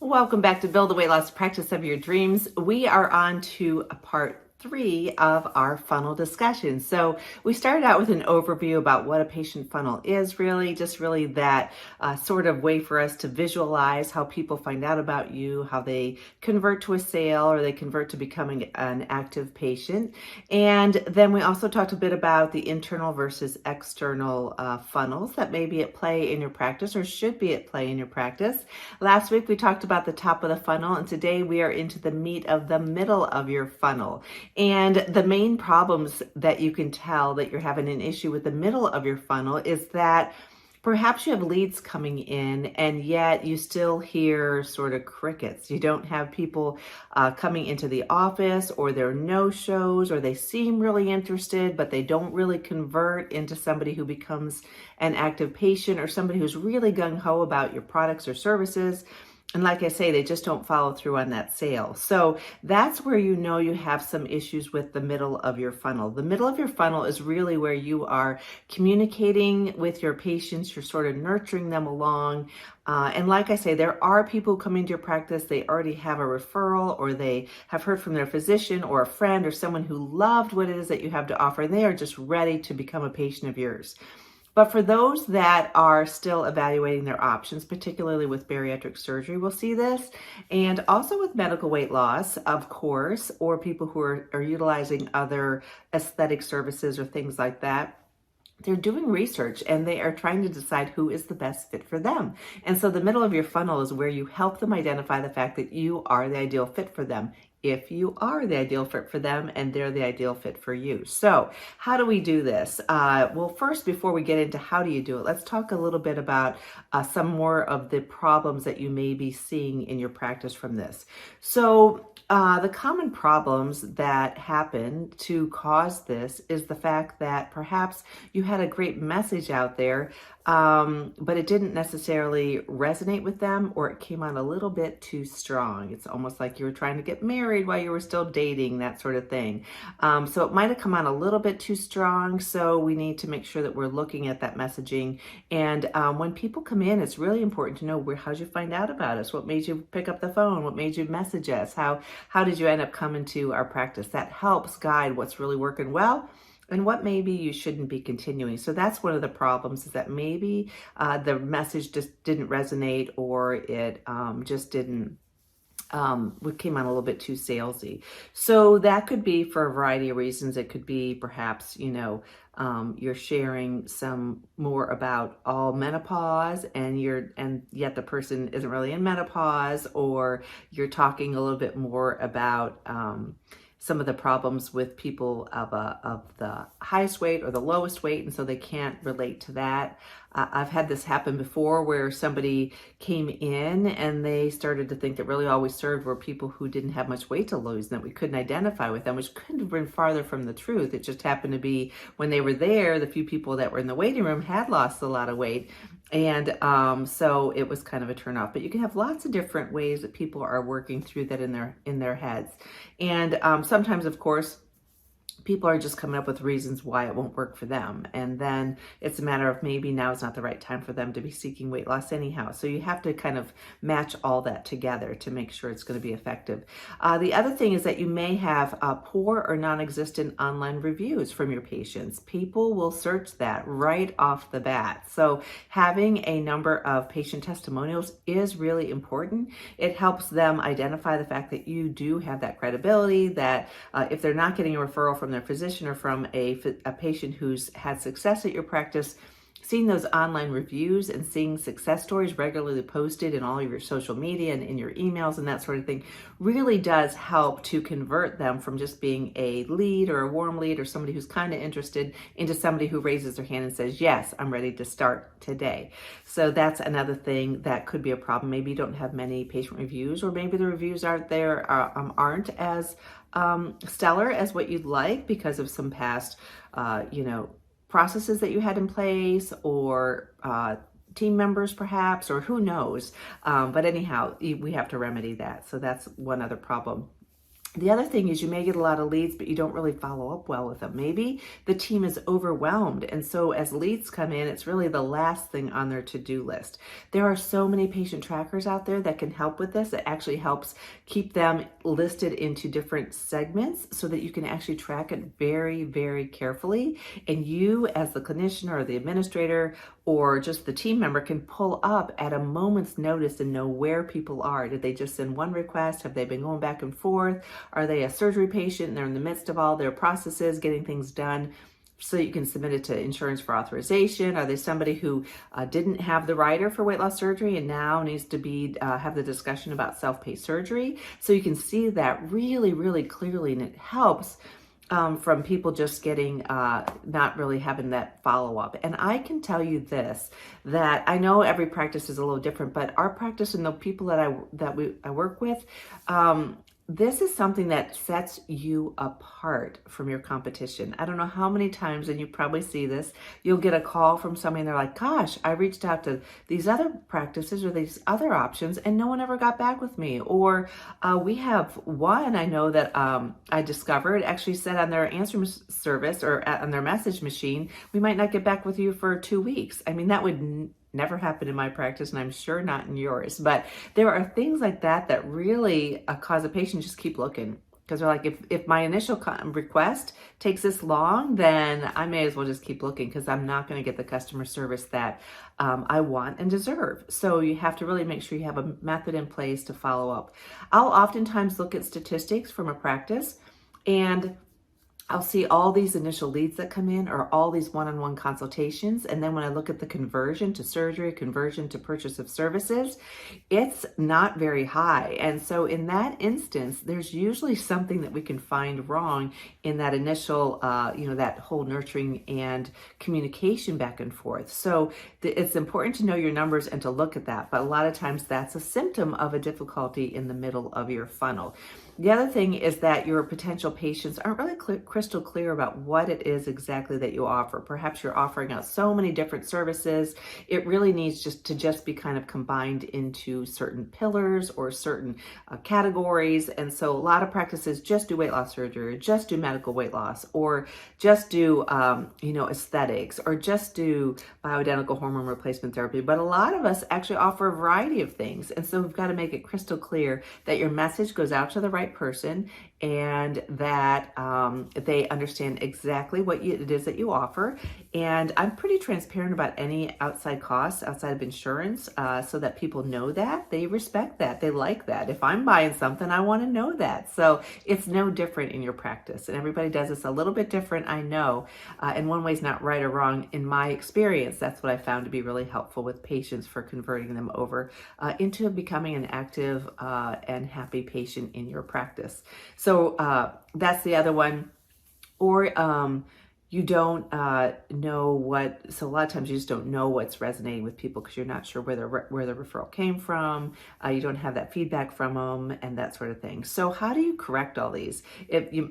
Welcome back to Build the Weight Loss Practice of Your Dreams. We are on to a part 3 of our funnel discussion. So we started out with an overview about what a patient funnel is really, just really that sort of way for us to visualize how people find out about you, how they convert to a sale or they convert to becoming an active patient. And then we also talked a bit about the internal versus external funnels that may be at play in your practice or should be at play in your practice. Last week we talked about the top of the funnel, and today we are into the meat of the middle of your funnel. And the main problems that you can tell that you're having an issue with the middle of your funnel is that perhaps you have leads coming in and yet you still hear sort of crickets. You don't have people coming into the office, or there are no-shows, or they seem really interested, but they don't really convert into somebody who becomes an active patient or somebody who's really gung-ho about your products or services. And like I say, they just don't follow through on that sale. So that's where you know you have some issues with the middle of your funnel. The middle of your funnel is really where you are communicating with your patients. You're sort of nurturing them along. And like I say, there are people coming to your practice. They already have a referral, or they have heard from their physician or a friend or someone who loved what it is that you have to offer. And they are just ready to become a patient of yours. But for those that are still evaluating their options, particularly with bariatric surgery, we'll see this, and also with medical weight loss, of course, or people who are utilizing other aesthetic services or things like that. They're doing research and they are trying to decide who is the best fit for them. And so the middle of your funnel is where you help them identify the fact that you are the ideal fit for them, if you are the ideal fit for them and they're the ideal fit for you. So how do we do this? Well, first, before we get into how do you do it, let's talk a little bit about some more of the problems that you may be seeing in your practice from this. So the common problems that happen to cause this is the fact that perhaps you had a great message out there, but it didn't necessarily resonate with them, or it came on a little bit too strong. It's almost like you were trying to get married while you were still dating, that sort of thing. So it might have come on a little bit too strong. So we need to make sure that we're looking at that messaging. And when people come in, it's really important to know how'd you find out about us? What made you pick up the phone? What made you message us? How did you end up coming to our practice? That helps guide what's really working well and what maybe you shouldn't be continuing. So that's one of the problems, is that maybe the message just didn't resonate, or it just didn't came on a little bit too salesy. So that could be for a variety of reasons. It could be perhaps, you're sharing some more about all menopause and yet the person isn't really in menopause, or you're talking a little bit more about some of the problems with people of the highest weight or the lowest weight, and so they can't relate to that. I've had this happen before, where somebody came in and they started to think that really all we served were people who didn't have much weight to lose, and that we couldn't identify with them, which couldn't have been farther from the truth. It just happened to be when they were there, the few people that were in the waiting room had lost a lot of weight. And so it was kind of a turnoff. But you can have lots of different ways that people are working through that in their heads. And sometimes, of course, people are just coming up with reasons why it won't work for them. And then it's a matter of maybe now is not the right time for them to be seeking weight loss anyhow. So you have to kind of match all that together to make sure it's going to be effective. The other thing is that you may have poor or non-existent online reviews from your patients. People will search that right off the bat. So having a number of patient testimonials is really important. It helps them identify the fact that you do have that credibility, that if they're not getting a referral from their physician or from a patient who's had success at your practice, seeing those online reviews and seeing success stories regularly posted in all of your social media and in your emails and that sort of thing really does help to convert them from just being a lead or a warm lead or somebody who's kind of interested into somebody who raises their hand and says, yes, I'm ready to start today. So that's another thing that could be a problem. Maybe you don't have many patient reviews, or maybe the reviews aren't as stellar as what you'd like because of some past, processes that you had in place, or team members perhaps, or who knows. But anyhow, we have to remedy that. So that's one other problem. The other thing is you may get a lot of leads, but you don't really follow up well with them. Maybe the team is overwhelmed. And so as leads come in, it's really the last thing on their to-do list. There are so many patient trackers out there that can help with this. It actually helps keep them listed into different segments so that you can actually track it very, very carefully. And you as the clinician or the administrator or just the team member can pull up at a moment's notice and know where people are. Did they just send one request? Have they been going back and forth? Are they a surgery patient and they're in the midst of all their processes, getting things done so you can submit it to insurance for authorization? Are they somebody who didn't have the rider for weight loss surgery and now needs to be have the discussion about self-pay surgery? So you can see that really, really clearly, and it helps from people just getting not really having that follow-up. And I can tell you this, that I know every practice is a little different, but our practice and the people that I work with, this is something that sets you apart from your competition. I don't know how many times, and you probably see this, you'll get a call from somebody and they're like, gosh, I reached out to these other practices or these other options and no one ever got back with me. Or we have one I know that I discovered actually said on their answer service or on their message machine, we might not get back with you for 2 weeks. I mean, that would never happened in my practice, and I'm sure not in yours. But there are things like that that really cause a patient just keep looking, because they're like, if my initial request takes this long, then I may as well just keep looking because I'm not going to get the customer service that I want and deserve. So you have to really make sure you have a method in place to follow up. I'll oftentimes look at statistics from a practice, and I'll see all these initial leads that come in or all these one-on-one consultations. And then when I look at the conversion to surgery, conversion to purchase of services, it's not very high. And so in that instance, there's usually something that we can find wrong in that initial, that whole nurturing and communication back and forth. So it's important to know your numbers and to look at that. But a lot of times that's a symptom of a difficulty in the middle of your funnel. The other thing is that your potential patients aren't really crystal clear about what it is exactly that you offer. Perhaps you're offering out so many different services. It really needs to be kind of combined into certain pillars or certain categories. And so a lot of practices just do weight loss surgery, or just do medical weight loss, or just do aesthetics, or just do bioidentical hormone replacement therapy. But a lot of us actually offer a variety of things. And so we've got to make it crystal clear that your message goes out to the right person and that they understand exactly what it is that you offer. And I'm pretty transparent about any outside costs outside of insurance so that people know that. They respect that. They like that. If I'm buying something, I want to know that. So it's no different in your practice. And everybody does this a little bit different, I know. And one way is not right or wrong. In my experience, that's what I found to be really helpful with patients for converting them over into becoming an active and happy patient in your practice. So that's the other one. Or you don't know what, so a lot of times you just don't know what's resonating with people because you're not sure where the referral came from. You don't have that feedback from them and that sort of thing. So how do you correct all these?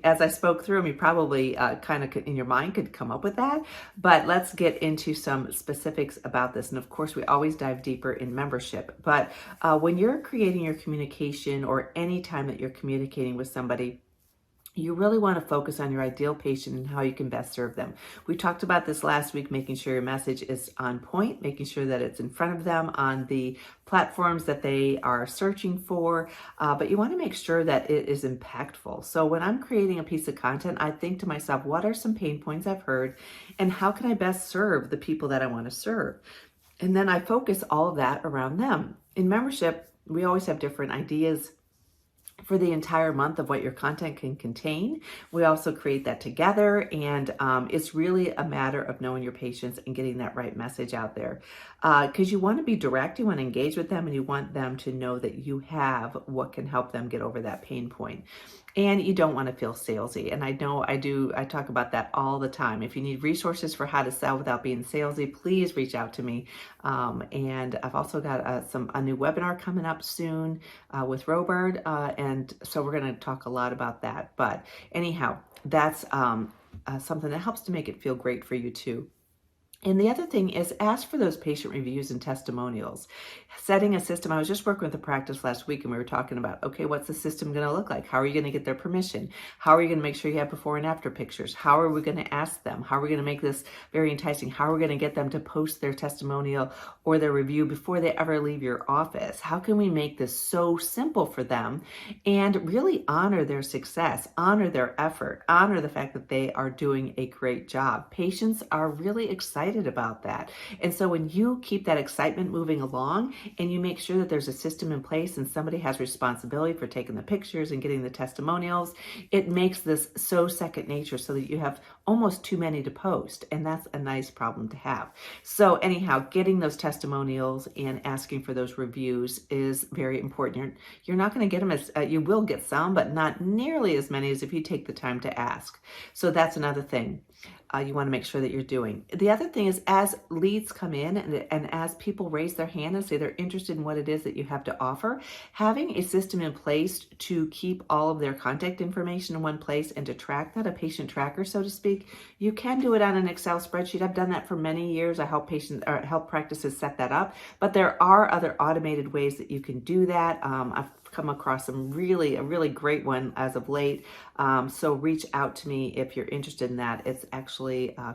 As I spoke through them, you probably kind of in your mind could come up with that, but let's get into some specifics about this. And of course, we always dive deeper in membership. But when you're creating your communication or any time that you're communicating with somebody, you really want to focus on your ideal patient and how you can best serve them. We talked about this last week, making sure your message is on point, making sure that it's in front of them on the platforms that they are searching for, but you want to make sure that it is impactful. So when I'm creating a piece of content, I think to myself, what are some pain points I've heard and how can I best serve the people that I want to serve? And then I focus all of that around them. In membership, we always have different ideas for the entire month of what your content can contain. We also create that together, and it's really a matter of knowing your patients and getting that right message out there. Because you want to be direct, you want to engage with them, and you want them to know that you have what can help them get over that pain point. And you don't want to feel salesy. And I know I talk about that all the time. If you need resources for how to sell without being salesy, please reach out to me. And I've also got a new webinar coming up soon with Robert. And so we're going to talk a lot about that. But anyhow, that's something that helps to make it feel great for you too. And the other thing is ask for those patient reviews and testimonials. Setting a system. I was just working with a practice last week and we were talking about, okay, what's the system going to look like? How are you going to get their permission? How are you going to make sure you have before and after pictures? How are we going to ask them? How are we going to make this very enticing? How are we going to get them to post their testimonial or their review before they ever leave your office? How can we make this so simple for them and really honor their success, honor their effort, honor the fact that they are doing a great job? Patients are really excited about that. And so when you keep that excitement moving along and you make sure that there's a system in place and somebody has responsibility for taking the pictures and getting the testimonials, it makes this so second nature so that you have almost too many to post. And that's a nice problem to have. So anyhow, getting those testimonials and asking for those reviews is very important. You're not going to get them as, you will get some, but not nearly as many as if you take the time to ask. So that's another thing. You want to make sure that you're doing. The other thing is as leads come in and as people raise their hand and say they're interested in what it is that you have to offer, having a system in place to keep all of their contact information in one place and to track that, a patient tracker, so to speak. You can do it on an Excel spreadsheet. I've done that for many years. I help patients or help practices set that up, but there are other automated ways that you can do that. I've come across a really great one as of late. So reach out to me if you're interested in that. It's actually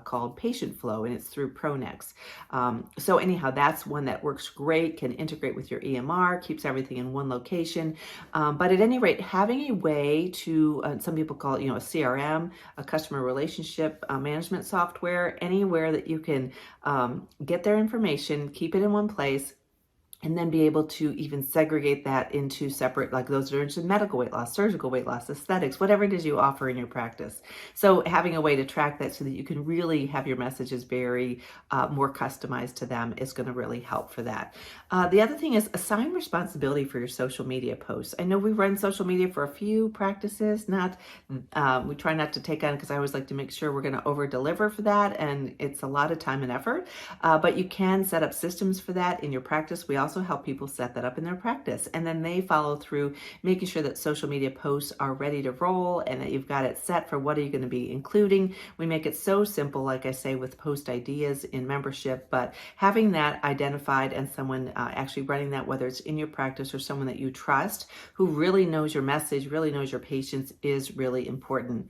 called Patient Flow and it's through Pronex. So anyhow, that's one that works great, can integrate with your EMR, keeps everything in one location. But at any rate, having a way to, some people call it, a CRM, a customer relationship management software, anywhere that you can get their information, keep it in one place, and then be able to even segregate that into separate, like those that are interested in medical weight loss, surgical weight loss, aesthetics, whatever it is you offer in your practice. So having a way to track that so that you can really have your messages very more customized to them is going to really help for that. The other thing is assign responsibility for your social media posts. I know we run social media for a few practices, we try not to take on, because I always like to make sure we're going to over deliver for that. And it's a lot of time and effort, but you can set up systems for that in your practice. We also help people set that up in their practice, and then they follow through making sure that social media posts are ready to roll and that you've got it set for what are you going to be including. We make it so simple, like I say, with post ideas in membership, but having that identified and someone actually running that, whether it's in your practice or someone that you trust who really knows your message, really knows your patients, is really important.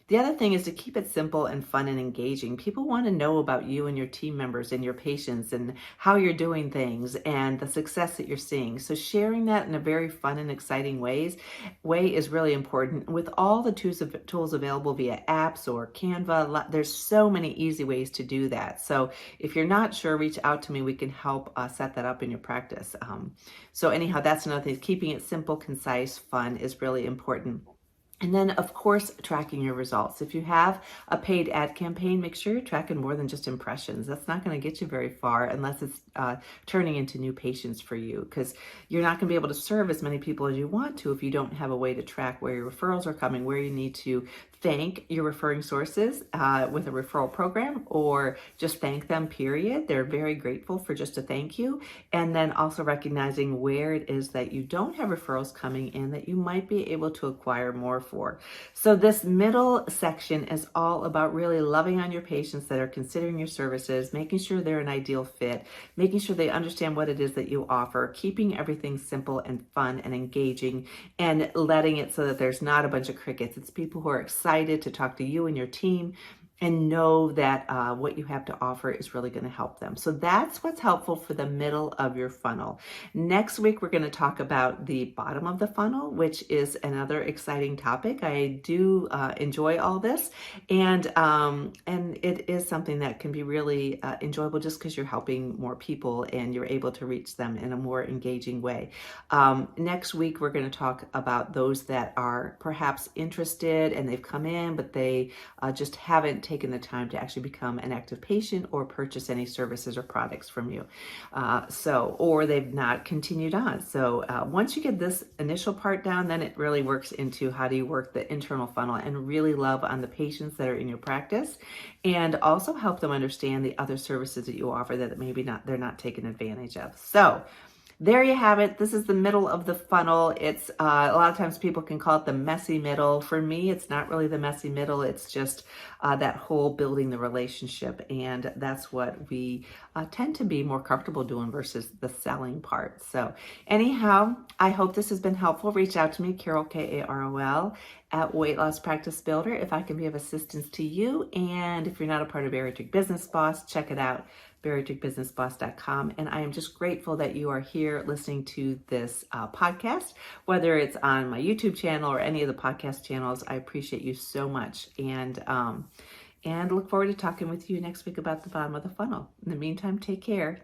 The other thing is to keep it simple and fun and engaging. People want to know about you and your team members and your patients and how you're doing things and the success that you're seeing. So sharing that in a very fun and exciting way is really important. With all the tools available via apps or Canva, there's so many easy ways to do that. So if you're not sure, reach out to me. We can help set that up in your practice. So anyhow, that's another thing. Keeping it simple, concise, fun is really important. And then, of course, tracking your results. If you have a paid ad campaign, make sure you're tracking more than just impressions. That's not going to get you very far unless it's turning into new patients for you, because you're not going to be able to serve as many people as you want to if you don't have a way to track where your referrals are coming, where you need to thank your referring sources with a referral program, or just thank them, period. They're very grateful for just a thank you. And then also recognizing where it is that you don't have referrals coming in that you might be able to acquire more for. So this middle section is all about really loving on your patients that are considering your services, making sure they're an ideal fit, making sure they understand what it is that you offer, keeping everything simple and fun and engaging, and letting it so that there's not a bunch of crickets. It's people who are excited to talk to you and your team and know that what you have to offer is really going to help them. So that's what's helpful for the middle of your funnel. Next week, we're going to talk about the bottom of the funnel, which is another exciting topic. I do enjoy all this, and it is something that can be really enjoyable just because you're helping more people and you're able to reach them in a more engaging way. Next week, we're going to talk about those that are perhaps interested and they've come in, but they just haven't taken the time to actually become an active patient or purchase any services or products from you. Or they've not continued on. So once you get this initial part down, then it really works into how do you work the internal funnel and really love on the patients that are in your practice, and also help them understand the other services that you offer that maybe they're not taking advantage of. So there you have it. This is the middle of the funnel. It's a lot of times people can call it the messy middle. For me, it's not really the messy middle. It's just that whole building the relationship. And that's what we tend to be more comfortable doing versus the selling part. So anyhow, I hope this has been helpful. Reach out to me, Carol, Karol, at Weight Loss Practice Builder if I can be of assistance to you. And if you're not a part of Bariatric Business Boss, check it out, bariatricbusinessboss.com. And I am just grateful that you are here listening to this podcast, whether it's on my YouTube channel or any of the podcast channels. I appreciate you so much. And look forward to talking with you next week about the bottom of the funnel. In the meantime, take care.